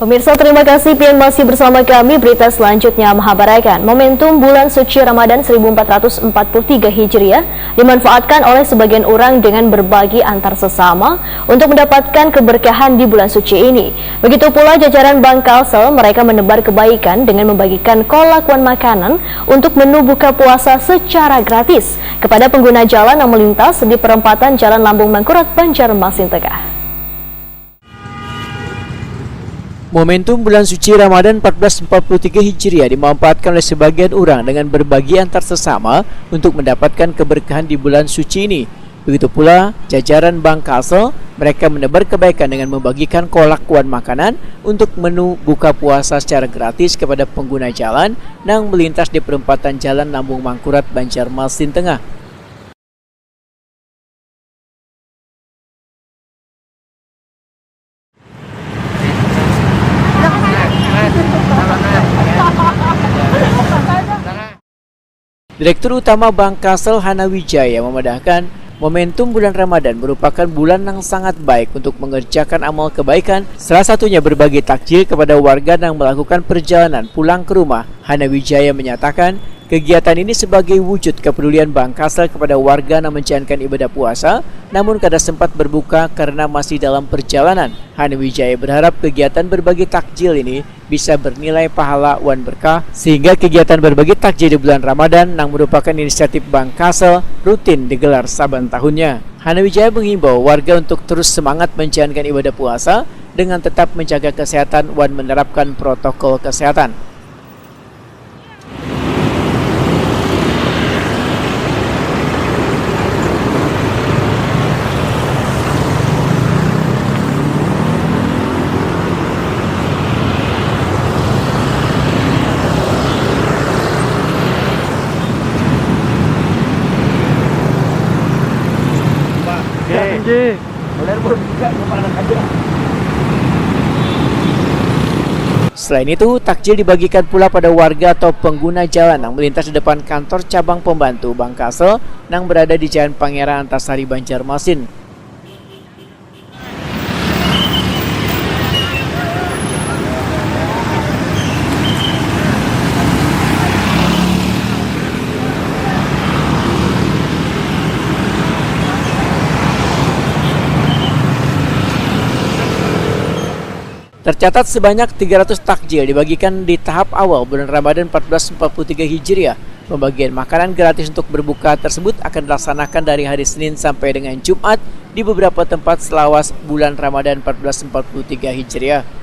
Pemirsa, terima kasih pian masih bersama kami. Berita selanjutnya menghabarkan momentum bulan suci Ramadan 1443 Hijriah dimanfaatkan oleh sebagian orang dengan berbagi antar sesama untuk mendapatkan keberkahan di bulan suci ini. Begitu pula jajaran Bank Kalsel, mereka menebar kebaikan dengan membagikan kolak wan makanan untuk menu buka puasa secara gratis kepada pengguna jalan yang melintas di perempatan Jalan Lambung Mangkurat, Banjarmasin Tengah. Momentum bulan suci Ramadan 1443 Hijriah dimanfaatkan oleh sebagian orang dengan berbagi antar sesama untuk mendapatkan keberkahan di bulan suci ini. Begitu pula jajaran Bank Kalsel, mereka menebar kebaikan dengan membagikan kolak wan makanan untuk menu buka puasa secara gratis kepada pengguna jalan yang melintas di perempatan Jalan Lambung Mangkurat, Banjarmasin Tengah. Direktur Utama Bank Kalsel Hanawijaya memandangkan momentum bulan Ramadan merupakan bulan yang sangat baik untuk mengerjakan amal kebaikan, salah satunya berbagi takjil kepada warga yang melakukan perjalanan pulang ke rumah. Hanawijaya menyatakan kegiatan ini sebagai wujud kepedulian Bank Kalsel kepada warga yang menjalankan ibadah puasa namun kada sempat berbuka karena masih dalam perjalanan. Hanawijaya berharap kegiatan berbagi takjil ini bisa bernilai pahala wan berkah sehingga kegiatan berbagi takjil di bulan Ramadan yang merupakan inisiatif Bank Kalsel rutin digelar saban tahunnya. Hanawijaya mengimbau warga untuk terus semangat menjalankan ibadah puasa dengan tetap menjaga kesehatan wan menerapkan protokol kesehatan. Selain itu, takjil dibagikan pula pada warga atau pengguna jalan yang melintas di depan kantor cabang pembantu Bank Kalsel yang berada di Jalan Pangeran Antasari, Banjarmasin. Tercatat sebanyak 300 takjil dibagikan di tahap awal bulan Ramadan 1443 Hijriah. Pembagian makanan gratis untuk berbuka tersebut akan dilaksanakan dari hari Senin sampai dengan Jumat di beberapa tempat selawas bulan Ramadan 1443 Hijriah.